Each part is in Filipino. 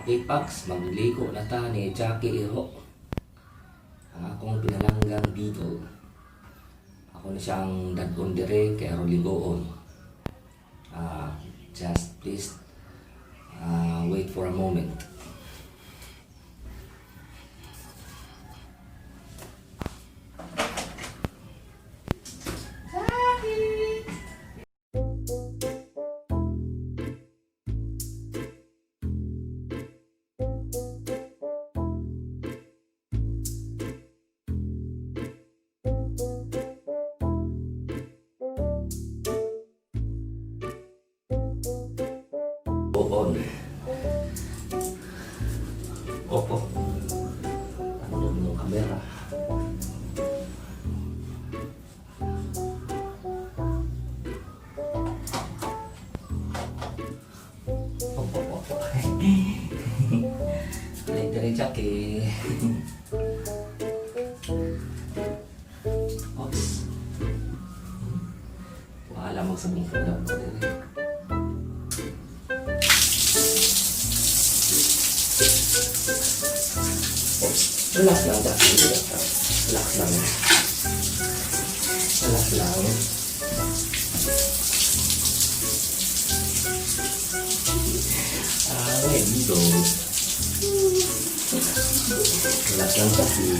Apex, magligo na ta ni Jackie Iro. Ang akong pinalanggang beagle. Ako na siyang dadon dire kay aron ligoon. Just please wait for a moment. On. Opo. Ano yung kamera? Opo. Dire-diretsa kay Ops. Wala magsabong kulang pa dire. Relax lang, relax lang. Relax lang. There you go. Relax lang kasi.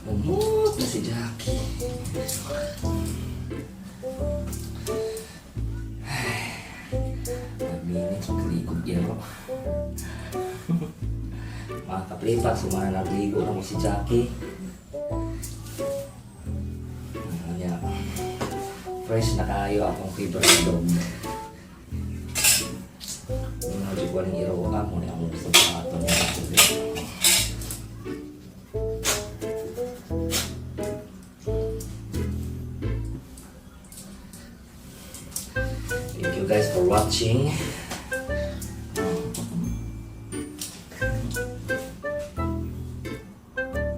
Umot na si Jackie. Nag-minutes, magligod yero. Mga kaplipat, sumana nagligo na mo si Jackie. Fresh na kayo akong favorite dog. Hindi ko rin iroka mo na akong gusto pa ito niya. Thank you guys for watching.